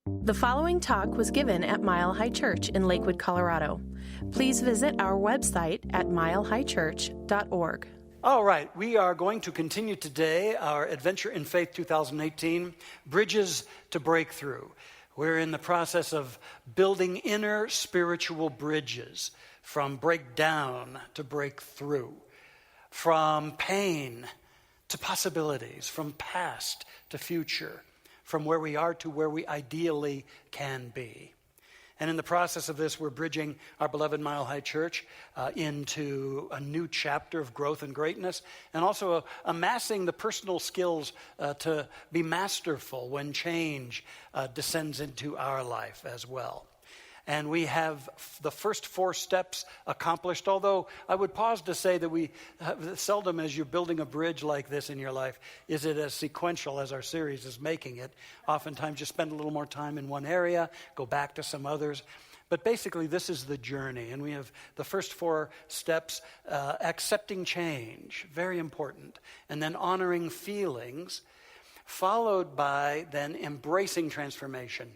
The following talk was given at Mile High Church in Lakewood, Colorado. Please visit our website at milehighchurch.org. All right, we are going to continue today our Adventure in Faith 2018, Bridges to Breakthrough. We're in the process of building inner spiritual bridges from breakdown to breakthrough, from pain to possibilities, from past to future, from where we are to where we ideally can be. And in the process of this, we're bridging our beloved Mile High Church into a new chapter of growth and greatness, and also amassing the personal skills to be masterful when change descends into our life as well. And we have the first 4 steps accomplished, although I would pause to say that we seldom, as you're building a bridge like this in your life, is it as sequential as our series is making it. Oftentimes you spend a little more time in one area, go back to some others. But basically this is the journey, and we have the first 4 steps, accepting change, very important, and then honoring feelings, followed by then embracing transformation.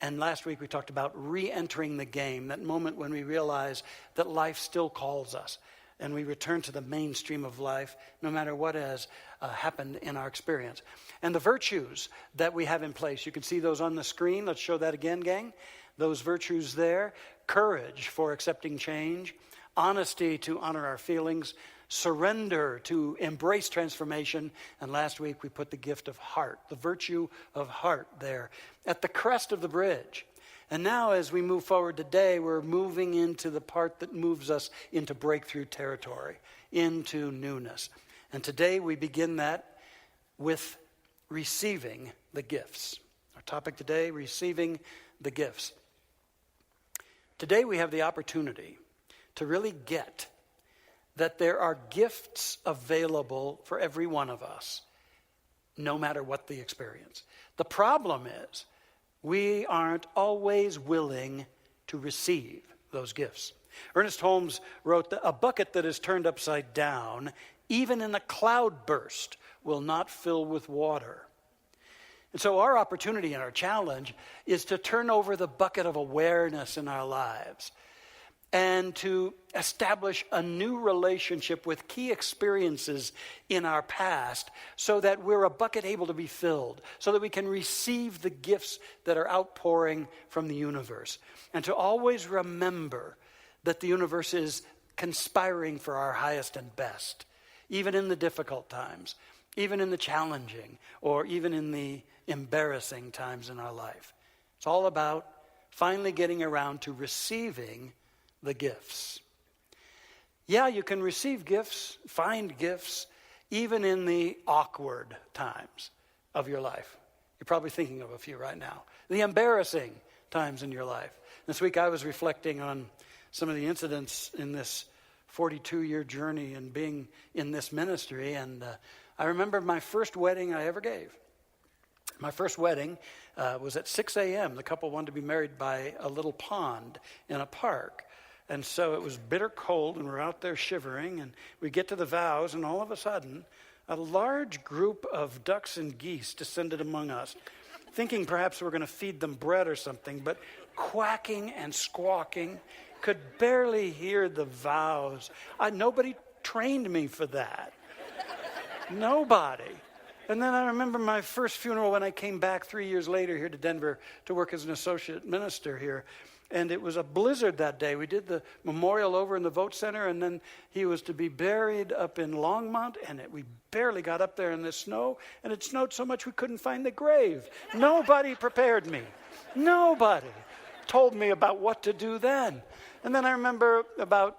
And last week we talked about re-entering the game, that moment when we realize that life still calls us and we return to the mainstream of life no matter what has happened in our experience. And the virtues that we have in place, you can see those on the screen. Let's show that again, gang. Those virtues there: courage for accepting change, honesty to honor our feelings, surrender to embrace transformation, and last week we put the gift of heart, the virtue of heart there at the crest of the bridge. And now as we move forward today, we're moving into the part that moves us into breakthrough territory, into newness. And today we begin that with receiving the gifts. Our topic today, receiving the gifts. Today we have the opportunity to really get that there are gifts available for every one of us, no matter what the experience. The problem is we aren't always willing to receive those gifts. Ernest Holmes wrote that a bucket that is turned upside down, even in a cloud burst, will not fill with water. And so our opportunity and our challenge is to turn over the bucket of awareness in our lives and to establish a new relationship with key experiences in our past so that we're a bucket able to be filled, so that we can receive the gifts that are outpouring from the universe. And to always remember that the universe is conspiring for our highest and best, even in the difficult times, even in the challenging, or even in the embarrassing times in our life. It's all about finally getting around to receiving the gifts. Yeah, you can receive gifts, find gifts, even in the awkward times of your life. You're probably thinking of a few right now. The embarrassing times in your life. This week I was reflecting on some of the incidents in this 42-year journey and being in this ministry, and I remember my first wedding I ever gave. My first wedding was at 6 a.m. The couple wanted to be married by a little pond in a park. And so it was bitter cold, and we're out there shivering, and we get to the vows, and all of a sudden, a large group of ducks and geese descended among us, thinking perhaps we're going to feed them bread or something, but quacking and squawking, could barely hear the vows. Nobody trained me for that. Nobody. And then I remember my first funeral when I came back 3 years later here to Denver to work as an associate minister here. And it was a blizzard that day. We did the memorial over in the Vote Center, and then he was to be buried up in Longmont, and we barely got up there in the snow, and it snowed so much we couldn't find the grave. Nobody prepared me. Nobody told me about what to do then. And then I remember about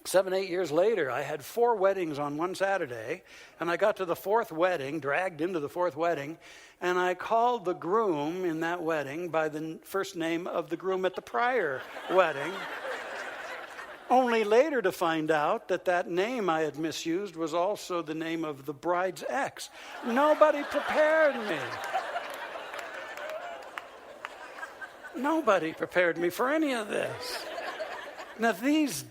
7, 8 years later, I had 4 weddings on one Saturday, and I got to the 4th wedding, dragged into the 4th wedding, and I called the groom in that wedding by the first name of the groom at the prior wedding, only later to find out that that name I had misused was also the name of the bride's ex. Nobody prepared me. Nobody prepared me for any of this. Now, these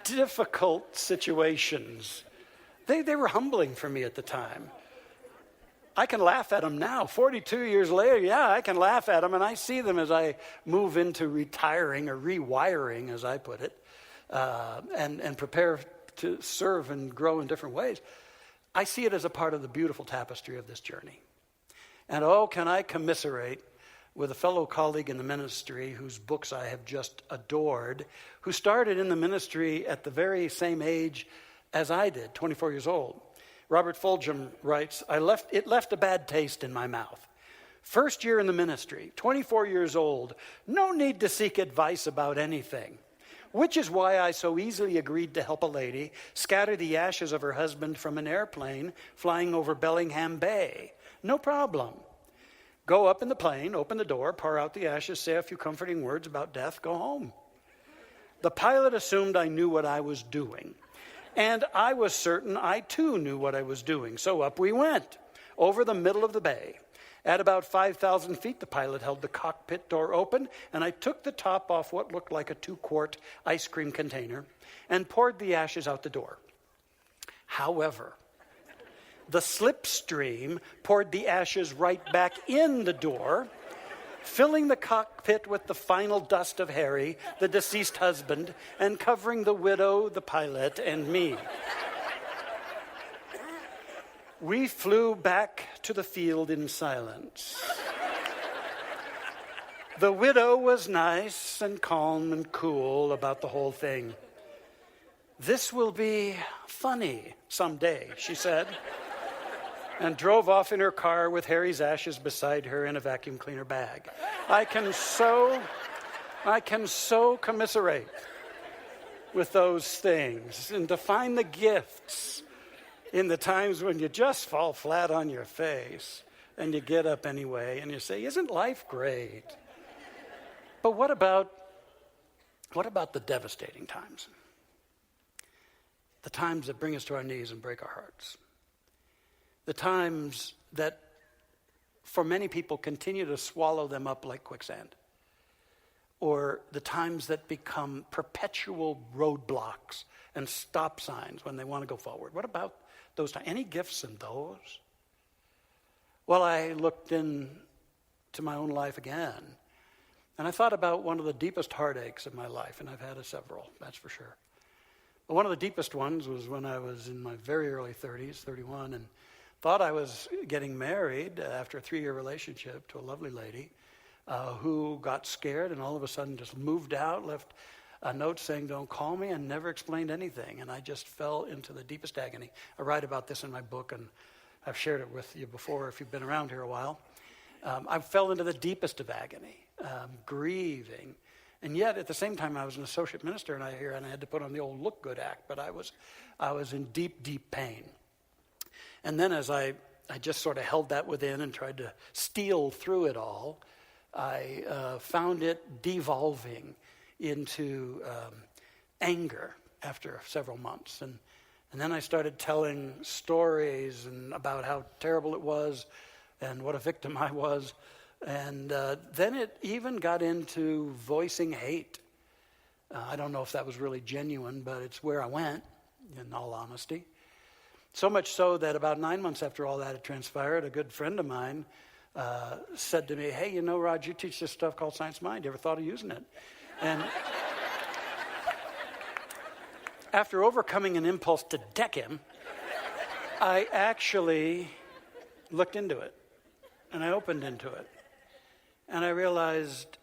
difficult situations, they were humbling for me at the time. I can laugh at them now. 42 years later, yeah, I can laugh at them, and I see them as I move into retiring or rewiring, as I put it, and prepare to serve and grow in different ways. I see it as a part of the beautiful tapestry of this journey. And oh, can I commiserate with a fellow colleague in the ministry whose books I have just adored, who started in the ministry at the very same age as I did, 24 years old. Robert Fulgham writes, it left a bad taste in my mouth. First year in the ministry, 24 years old, no need to seek advice about anything, which is why I so easily agreed to help a lady scatter the ashes of her husband from an airplane flying over Bellingham Bay. No problem. Go up in the plane, open the door, pour out the ashes, say a few comforting words about death, go home. The pilot assumed I knew what I was doing. And I was certain I too knew what I was doing. So up we went, over the middle of the bay. At about 5,000 feet, the pilot held the cockpit door open, and I took the top off what looked like a 2-quart ice cream container and poured the ashes out the door. However, the slipstream poured the ashes right back in the door, filling the cockpit with the final dust of Harry, the deceased husband, and covering the widow, the pilot, and me. We flew back to the field in silence. The widow was nice and calm and cool about the whole thing. This will be funny someday, she said, and drove off in her car with Harry's ashes beside her in a vacuum cleaner bag. I can so commiserate with those things and to find the gifts in the times when you just fall flat on your face and you get up anyway and you say, isn't life great? But what about the devastating times? The times that bring us to our knees and break our hearts. The times that, for many people, continue to swallow them up like quicksand. Or the times that become perpetual roadblocks and stop signs when they want to go forward. What about those times? Any gifts in those? Well, I looked into my own life again, and I thought about one of the deepest heartaches of my life, and I've had several, that's for sure. But one of the deepest ones was when I was in my very early 30s, 31, and thought I was getting married after a 3-year relationship to a lovely lady who got scared and all of a sudden just moved out, left a note saying, don't call me, and never explained anything. And I just fell into the deepest agony. I write about this in my book, and I've shared it with you before if you've been around here a while. I fell into the deepest of agony, grieving. And yet, at the same time, I was an associate minister, and I had to put on the old look good act, but I was in deep, deep pain. And then as I just sort of held that within and tried to steal through it all, I found it devolving into anger after several months. And then I started telling stories and about how terrible it was and what a victim I was. And then it even got into voicing hate. I don't know if that was really genuine, but it's where I went, in all honesty. So much so that about 9 months after all that had transpired, a good friend of mine said to me, hey, you know, Rod, you teach this stuff called Science Mind. You ever thought of using it? And after overcoming an impulse to deck him, I actually looked into it, and I opened into it. And I realized,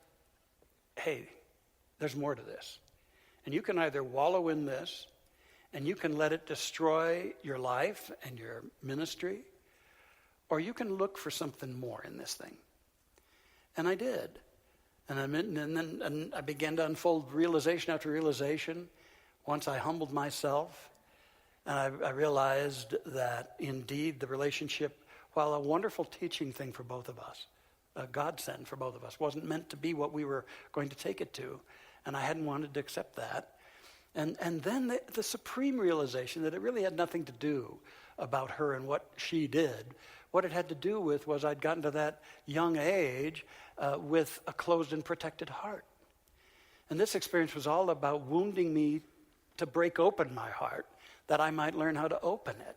hey, there's more to this. And you can either wallow in this, and you can let it destroy your life and your ministry, or you can look for something more in this thing. And I did. And then I began to unfold realization after realization. Once I humbled myself, and I realized that indeed the relationship, while a wonderful teaching thing for both of us, a godsend for both of us, wasn't meant to be what we were going to take it to. And I hadn't wanted to accept that. And then the supreme realization that it really had nothing to do about her and what she did. What it had to do with was I'd gotten to that young age with a closed and protected heart. And this experience was all about wounding me to break open my heart, that I might learn how to open it.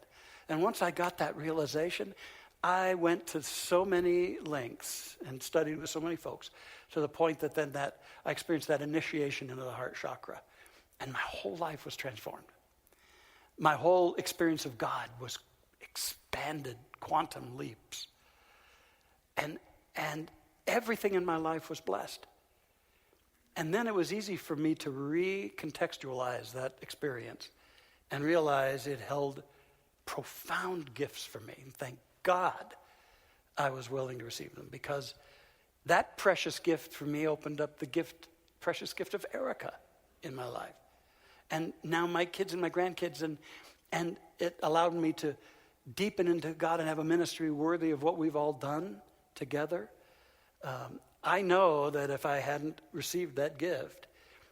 And once I got that realization, I went to so many lengths and studied with so many folks to the point that I experienced that initiation into the heart chakra. And my whole life was transformed. My whole experience of God was expanded quantum leaps. And everything in my life was blessed. And then it was easy for me to recontextualize that experience and realize it held profound gifts for me. And thank God I was willing to receive them, because that precious gift for me opened up the precious gift of Erica in my life. And now my kids and my grandkids, and it allowed me to deepen into God and have a ministry worthy of what we've all done together. I know that if I hadn't received that gift,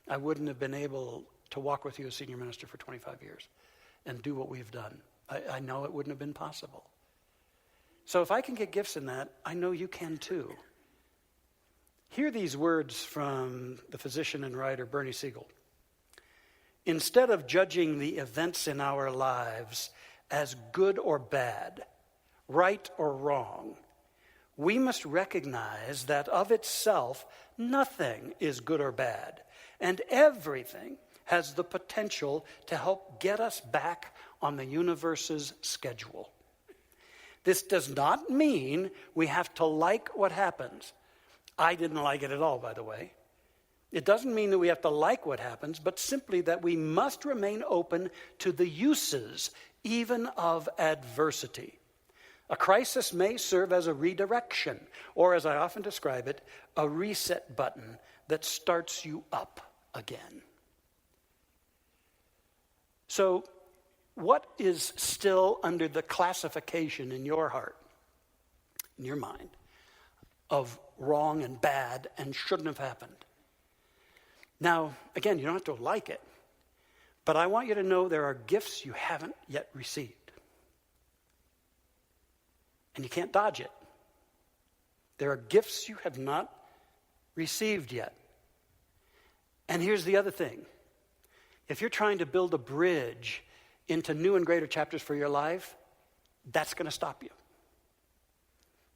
I wouldn't have been able to walk with you as senior minister for 25 years and do what we've done. I know it wouldn't have been possible. So if I can get gifts in that, I know you can too. Hear these words from the physician and writer Bernie Siegel. Instead of judging the events in our lives as good or bad, right or wrong, we must recognize that of itself, nothing is good or bad, and everything has the potential to help get us back on the universe's schedule. This does not mean we have to like what happens. I didn't like it at all, by the way. It doesn't mean that we have to like what happens, but simply that we must remain open to the uses, even of adversity. A crisis may serve as a redirection, or as I often describe it, a reset button that starts you up again. So, what is still under the classification in your heart, in your mind, of wrong and bad and shouldn't have happened? Now, again, you don't have to like it, but I want you to know there are gifts you haven't yet received. And you can't dodge it. There are gifts you have not received yet. And here's the other thing. If you're trying to build a bridge into new and greater chapters for your life, that's going to stop you.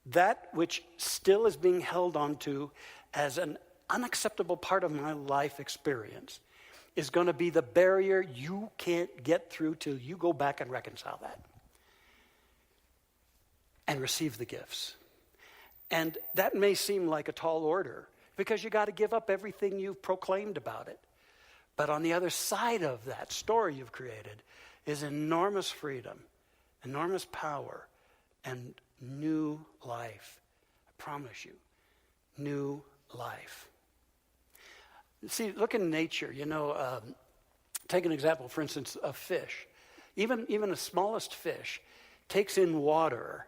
That which still is being held onto as an unacceptable part of my life experience is going to be the barrier you can't get through till you go back and reconcile that and receive the gifts. And that may seem like a tall order because you got to give up everything you've proclaimed about it. But on the other side of that story you've created is enormous freedom, enormous power, and new life. I promise you, new life. See, look in nature. Take an example, for instance, of fish. Even the smallest fish takes in water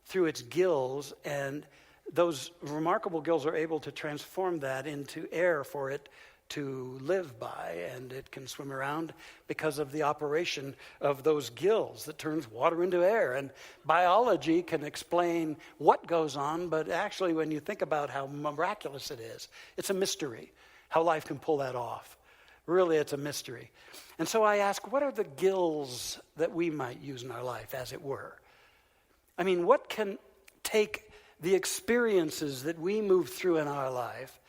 through its gills, and those remarkable gills are able to transform that into air for it to live by, and it can swim around because of the operation of those gills that turns water into air. And biology can explain what goes on, but actually when you think about how miraculous it is, it's a mystery how life can pull that off. Really, it's a mystery. And so I ask, what are the gills that we might use in our life, as it were? I mean, what can take the experiences that we move through in our life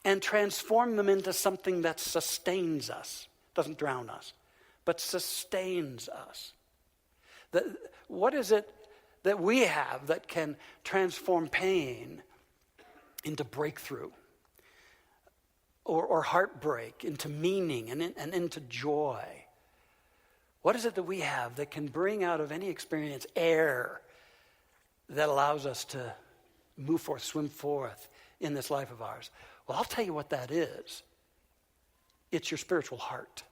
and transform them into something that sustains us, doesn't drown us, but sustains us? What is it that we have that can transform pain into breakthrough, or heartbreak into meaning and into joy? What is it that we have that can bring out of any experience air that allows us to move forth, swim forth in this life of ours? Well, I'll tell you what that is. It's your spiritual heart.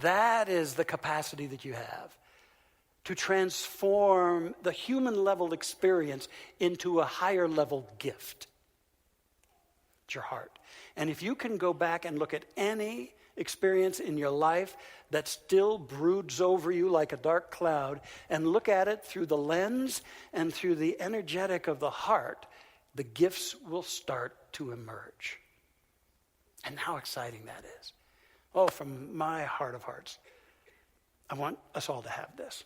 That is the capacity that you have to transform the human level experience into a higher level gift. It's your heart. And if you can go back and look at any experience in your life that still broods over you like a dark cloud and look at it through the lens and through the energetic of the heart, the gifts will start to emerge. And how exciting that is. Oh, from my heart of hearts, I want us all to have this.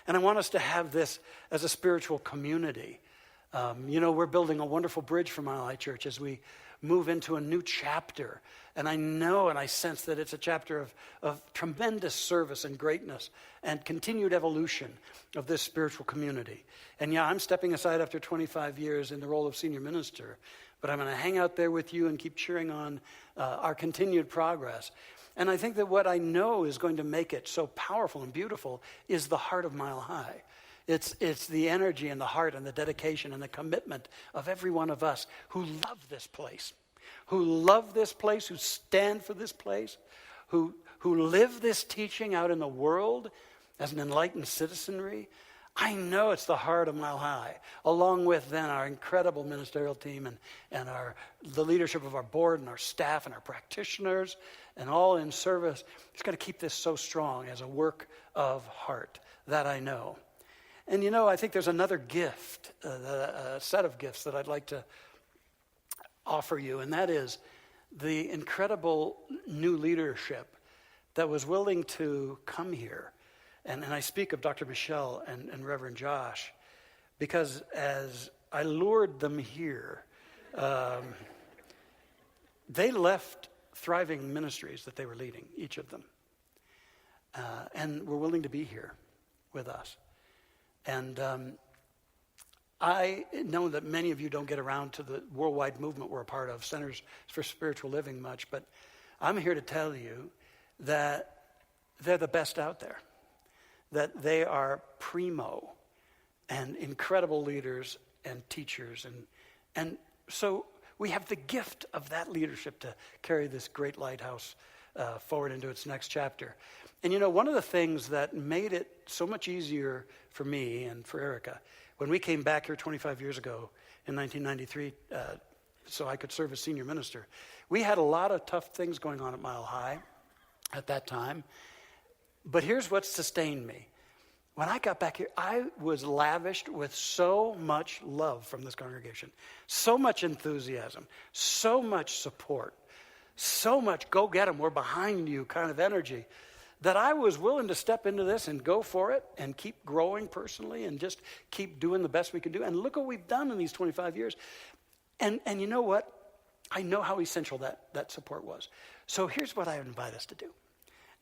And I want us to have this as a spiritual community. We're building a wonderful bridge for Mile High Church as we move into a new chapter. And I know and I sense that it's a chapter of tremendous service and greatness and continued evolution of this spiritual community. And yeah, I'm stepping aside after 25 years in the role of senior minister, but I'm going to hang out there with you and keep cheering on our continued progress. And I think that what I know is going to make it so powerful and beautiful is the heart of Mile High. It's the energy and the heart and the dedication and the commitment of every one of us who love this place, who stand for this place, who live this teaching out in the world as an enlightened citizenry. I know it's the heart of Mile High, along with then our incredible ministerial team and the leadership of our board and our staff and our practitioners and all in service. It's going to keep this so strong as a work of heart, that I know. And I think there's another gift, a set of gifts that I'd like to offer you, and that is the incredible new leadership that was willing to come here. And I speak of Dr. Michelle and Reverend Josh, because as I lured them here, they left thriving ministries that they were leading, each of them, and were willing to be here with us. And I know that many of you don't get around to the worldwide movement we're a part of, Centers for Spiritual Living, much, but I'm here to tell you that they're the best out there, that they are primo and incredible leaders and teachers. And so we have the gift of that leadership to carry this great lighthouse forward into its next chapter. And one of the things that made it so much easier for me and for Erica, when we came back here 25 years ago in 1993, so I could serve as senior minister, we had a lot of tough things going on at Mile High at that time. But here's what sustained me. When I got back here, I was lavished with so much love from this congregation, so much enthusiasm, so much support, so much go get 'em, we're behind you kind of energy, that I was willing to step into this and go for it and keep growing personally and just keep doing the best we can do. And look what we've done in these 25 years. And you know what? I know how essential that support was. So here's what I invite us to do.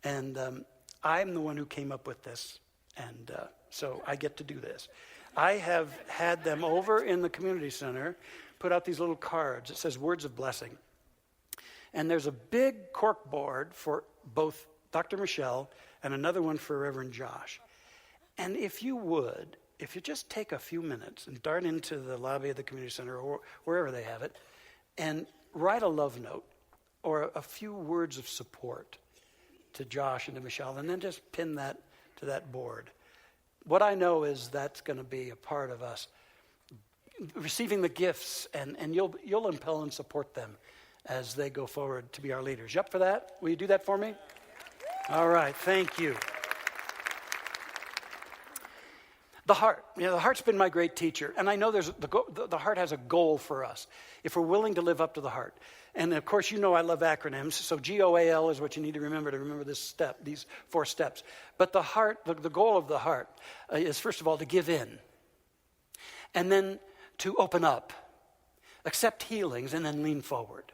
And I'm the one who came up with this. And so I get to do this. I have had them over in the community center put out these little cards. It says words of blessing. And there's a big cork board for both Dr. Michelle and another one for Reverend Josh. And if you just take a few minutes and dart into the lobby of the community center or wherever they have it and write a love note or a few words of support to Josh and to Michelle, and then just pin that to that board. What I know is that's going to be a part of us receiving the gifts, and you'll impel and support them as they go forward to be our leaders. You up for that? Will you do that for me? All right, thank you. The heart. The heart's been my great teacher, and I know the heart has a goal for us if we're willing to live up to the heart. And of course, I love acronyms, so GOAL is what you need to remember this step, these 4 steps. But the heart, the goal of the heart is, first of all, to give in, and then to open up, accept healings, and then lean forward.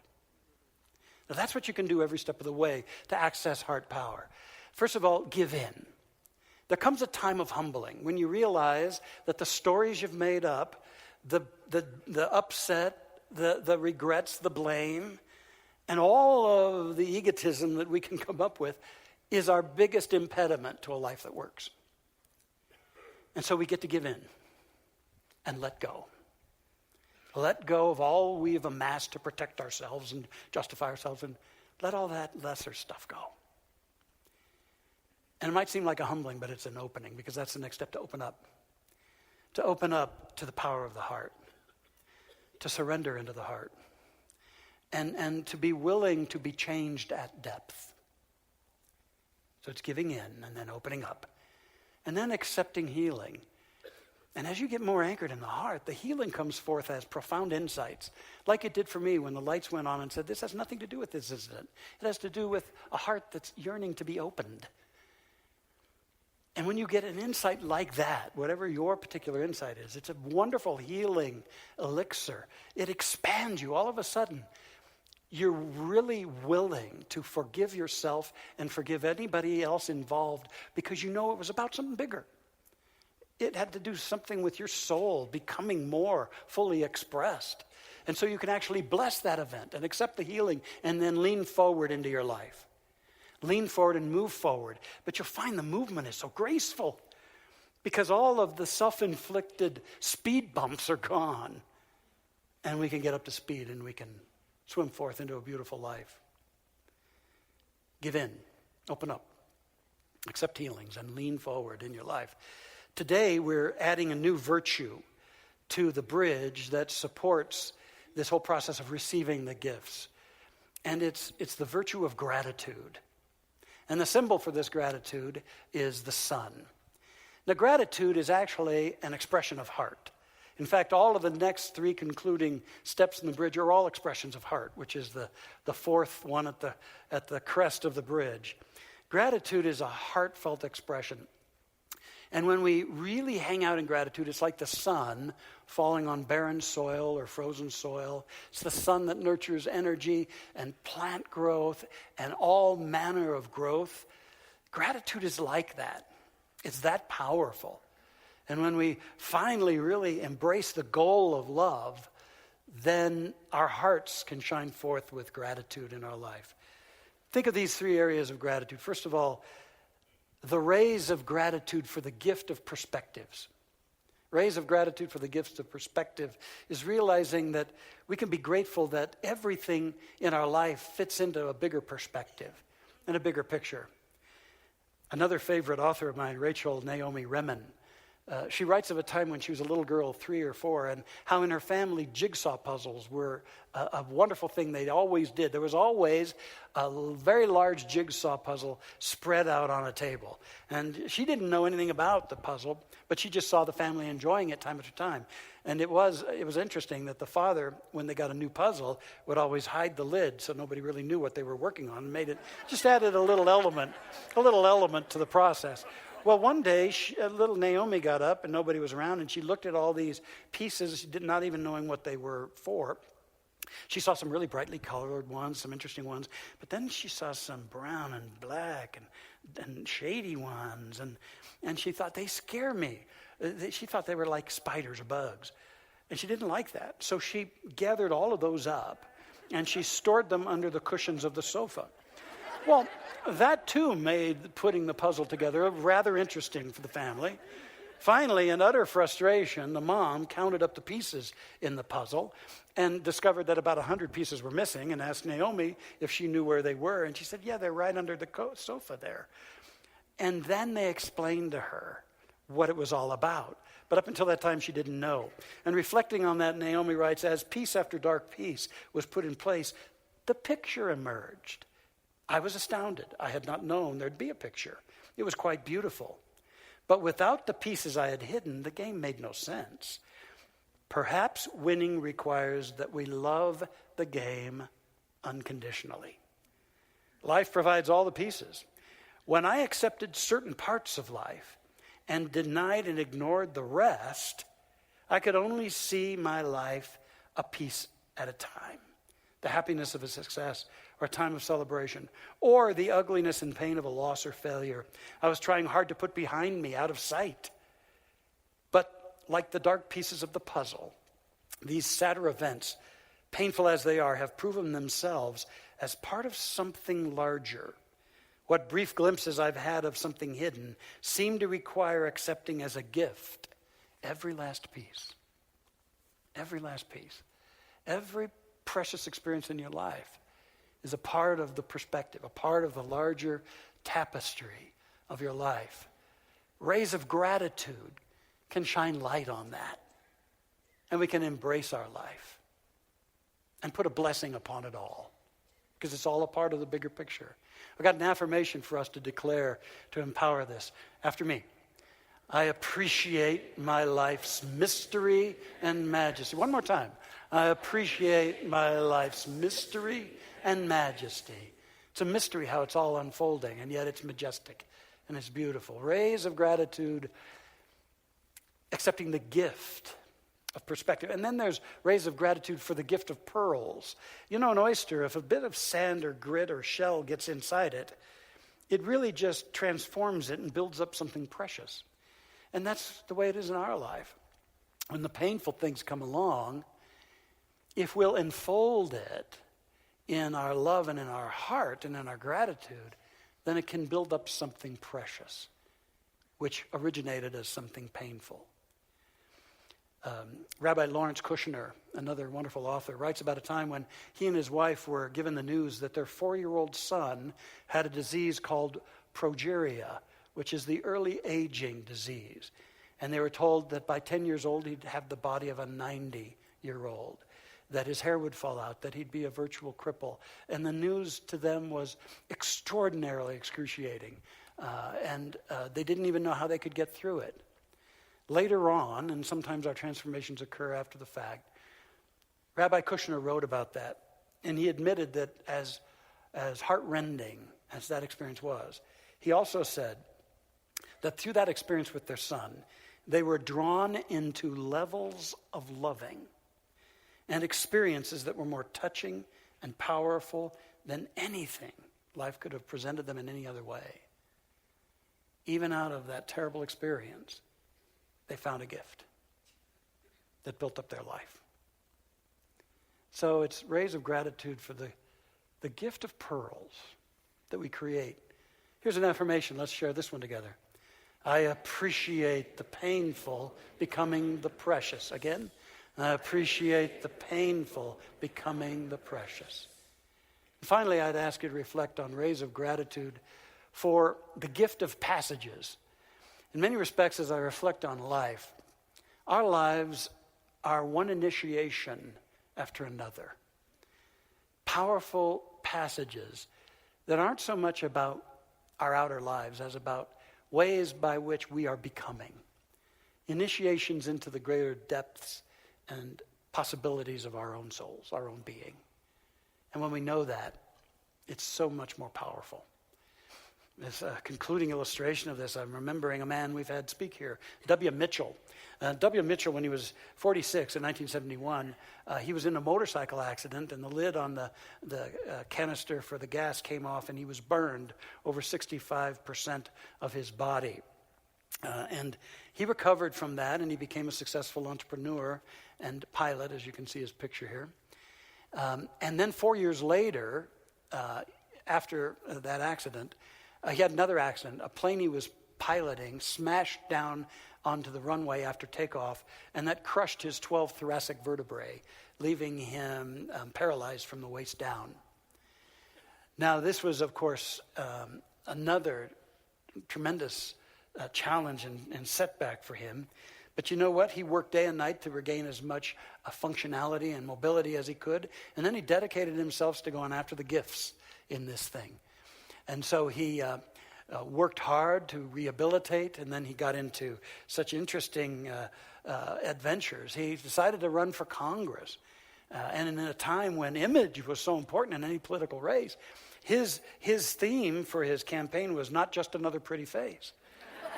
Now, that's what you can do every step of the way to access heart power. First of all, give in. There comes a time of humbling when you realize that the stories you've made up, the upset, the regrets, the blame, and all of the egotism that we can come up with is our biggest impediment to a life that works. And so we get to give in and let go. Let go of all we've amassed to protect ourselves and justify ourselves, and let all that lesser stuff go. And it might seem like a humbling, but it's an opening, because that's the next step, to open up. To open up to the power of the heart. To surrender into the heart. And to be willing to be changed at depth. So it's giving in and then opening up. And then accepting healing. And as you get more anchored in the heart, the healing comes forth as profound insights, like it did for me when the lights went on and said, this has nothing to do with this incident. It has to do with a heart that's yearning to be opened. And when you get an insight like that, whatever your particular insight is, it's a wonderful healing elixir. It expands you. All of a sudden, you're really willing to forgive yourself and forgive anybody else involved because you know it was about something bigger. It had to do something with your soul becoming more fully expressed. And so you can actually bless that event and accept the healing and then lean forward into your life. Lean forward and move forward. But you'll find the movement is so graceful because all of the self-inflicted speed bumps are gone. And we can get up to speed and we can swim forth into a beautiful life. Give in. Open up. Accept healings and lean forward in your life. Today, we're adding a new virtue to the bridge that supports this whole process of receiving the gifts. And it's the virtue of gratitude. And the symbol for this gratitude is the sun. Now, gratitude is actually an expression of heart. In fact, all of the next three concluding steps in the bridge are all expressions of heart, which is the fourth one at the crest of the bridge. Gratitude is a heartfelt expression. And when we really hang out in gratitude, it's like the sun falling on barren soil or frozen soil. It's the sun that nurtures energy and plant growth and all manner of growth. Gratitude is like that. It's that powerful. And when we finally really embrace the goal of love, then our hearts can shine forth with gratitude in our life. Think of these three areas of gratitude. First of all, the rays of gratitude for the gift of perspectives. Rays of gratitude for the gifts of perspective is realizing that we can be grateful that everything in our life fits into a bigger perspective and a bigger picture. Another favorite author of mine, Rachel Naomi Remen, she writes of a time when she was a little girl, 3 or 4, and how in her family jigsaw puzzles were a wonderful thing they always did. There was always a very large jigsaw puzzle spread out on a table. And she didn't know anything about the puzzle, but she just saw the family enjoying it time after time. And it was interesting that the father, when they got a new puzzle, would always hide the lid so nobody really knew what they were working on, and just added a little element to the process. Well, one day, little Naomi got up and nobody was around, and she looked at all these pieces, not even knowing what they were for. She saw some really brightly colored ones, some interesting ones, but then she saw some brown and black and shady ones, and she thought, they scare me. She thought they were like spiders or bugs, and she didn't like that. So she gathered all of those up, and she stored them under the cushions of the sofa. Well, that too made putting the puzzle together rather interesting for the family. Finally, in utter frustration, the mom counted up the pieces in the puzzle and discovered that about 100 pieces were missing and asked Naomi if she knew where they were. And she said, yeah, they're right under the sofa there. And then they explained to her what it was all about. But up until that time, she didn't know. And reflecting on that, Naomi writes, as piece after dark piece was put in place, the picture emerged. I was astounded. I had not known there'd be a picture. It was quite beautiful. But without the pieces I had hidden, the game made no sense. Perhaps winning requires that we love the game unconditionally. Life provides all the pieces. When I accepted certain parts of life and denied and ignored the rest, I could only see my life a piece at a time. The happiness of a success or a time of celebration, or the ugliness and pain of a loss or failure I was trying hard to put behind me, out of sight. But like the dark pieces of the puzzle, these sadder events, painful as they are, have proven themselves as part of something larger. What brief glimpses I've had of something hidden seem to require accepting as a gift every last piece. Every last piece. Every precious experience in your life is a part of the perspective, a part of the larger tapestry of your life. Rays of gratitude can shine light on that. And we can embrace our life and put a blessing upon it all, because it's all a part of the bigger picture. I've got an affirmation for us to declare to empower this. After me. I appreciate my life's mystery and majesty. One more time. I appreciate my life's mystery and majesty. It's a mystery how it's all unfolding, and yet it's majestic And it's beautiful. Rays of gratitude, accepting the gift of perspective. And then there's rays of gratitude for the gift of pearls. You know, an oyster, if a bit of sand or grit or shell gets inside it, it really just transforms it and builds up something precious. And that's the way it is in our life. When the painful things come along, if we'll enfold it in our love and in our heart and in our gratitude, then it can build up something precious, which originated as something painful. Rabbi Lawrence Kushner, another wonderful author, writes about a time when he and his wife were given the news that their 4-year-old son had a disease called progeria, which is the early aging disease. And they were told that by 10 years old, he'd have the body of a 90-year-old, that his hair would fall out, that he'd be a virtual cripple. And the news to them was extraordinarily excruciating. And they didn't even know how they could get through it. Later on, and sometimes our transformations occur after the fact, Rabbi Kushner wrote about that. And he admitted that as heartrending as that experience was, he also said that through that experience with their son, they were drawn into levels of loving and experiences that were more touching and powerful than anything life could have presented them in any other way. Even out of that terrible experience, they found a gift that built up their life. So it's rays of gratitude for the gift of pearls that we create. Here's an affirmation. Let's share this one together. I appreciate the painful becoming the precious. Again, I appreciate the painful becoming the precious. And finally, I'd ask you to reflect on rays of gratitude for the gift of passages. In many respects, as I reflect on life, our lives are one initiation after another. Powerful passages that aren't so much about our outer lives as about ways by which we are becoming. Initiations into the greater depths and possibilities of our own souls, our own being. And when we know that, it's so much more powerful. As a concluding illustration of this, I'm remembering a man we've had speak here, W. Mitchell. W. Mitchell, when he was 46 in 1971, he was in a motorcycle accident, and the lid on the canister for the gas came off, and he was burned over 65% of his body. And he recovered from that, and he became a successful entrepreneur and pilot, as you can see his picture here. And then 4 years later, after that accident, he had another accident. A plane he was piloting smashed down onto the runway after takeoff, and that crushed his 12 thoracic vertebrae, leaving him paralyzed from the waist down. Now, this was, of course, another tremendous challenge and setback for him. But you know what? He worked day and night to regain as much functionality and mobility as he could, and then he dedicated himself to going after the gifts in this thing. And so he worked hard to rehabilitate, and then he got into such interesting adventures. He decided to run for Congress. And in a time when image was so important in any political race, his theme for his campaign was not just another pretty face.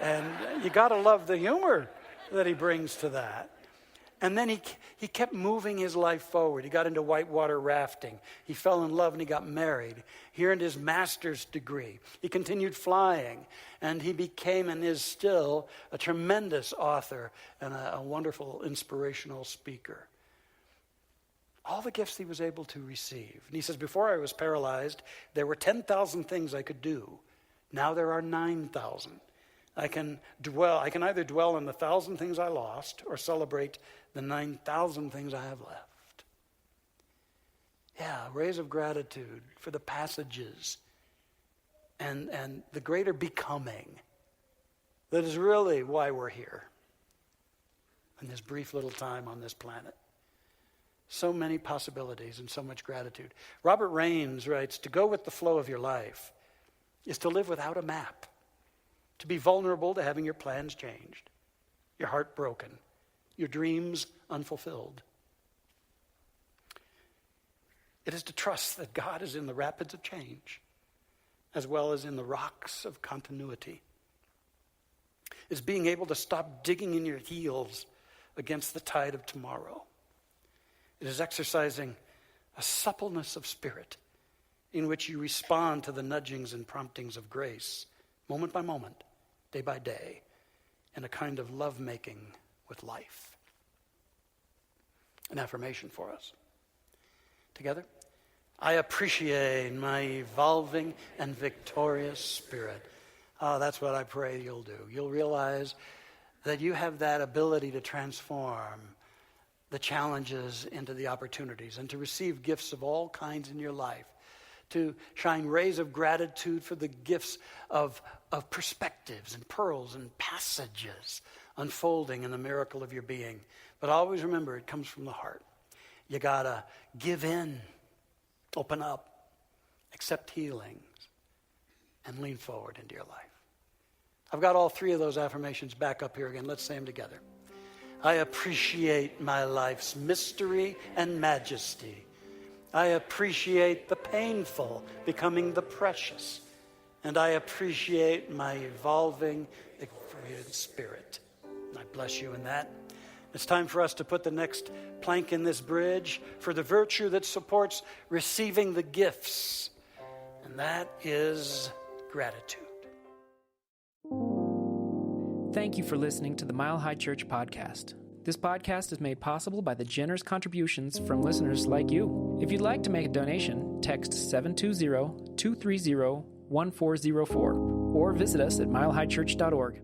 And you got to love the humor that he brings to that. And then he kept moving his life forward. He got into whitewater rafting. He fell in love and he got married. He earned his master's degree. He continued flying. And he became and is still a tremendous author and a wonderful inspirational speaker. All the gifts he was able to receive. And he says, before I was paralyzed, there were 10,000 things I could do. Now there are 9,000. I can either dwell on the 1,000 things I lost or celebrate the 9,000 things I have left. Yeah, rays of gratitude for the passages and the greater becoming that is really why we're here in this brief little time on this planet. So many possibilities and so much gratitude. Robert Raines writes, to go with the flow of your life is to live without a map. To be vulnerable to having your plans changed, your heart broken, your dreams unfulfilled. It is to trust that God is in the rapids of change, as well as in the rocks of continuity. is being able to stop digging in your heels against the tide of tomorrow. It is exercising a suppleness of spirit in which you respond to the nudgings and promptings of grace, moment by moment, day by day, in a kind of lovemaking with life. An affirmation for us. Together, I appreciate my evolving and victorious spirit. Oh, that's what I pray you'll do. You'll realize that you have that ability to transform the challenges into the opportunities and to receive gifts of all kinds in your life, to shine rays of gratitude for the gifts of perspectives and pearls and passages unfolding in the miracle of your being. But always remember, it comes from the heart. You gotta give in, open up, accept healings, and lean forward into your life. I've got all three of those affirmations back up here again. Let's say them together. I appreciate my life's mystery and majesty. I appreciate the painful becoming the precious. And I appreciate my evolving, victorious spirit. I bless you in that. It's time for us to put the next plank in this bridge for the virtue that supports receiving the gifts. And that is gratitude. Thank you for listening to the Mile High Church podcast. This podcast is made possible by the generous contributions from listeners like you. If you'd like to make a donation, text 720-230-1404 or visit us at milehighchurch.org.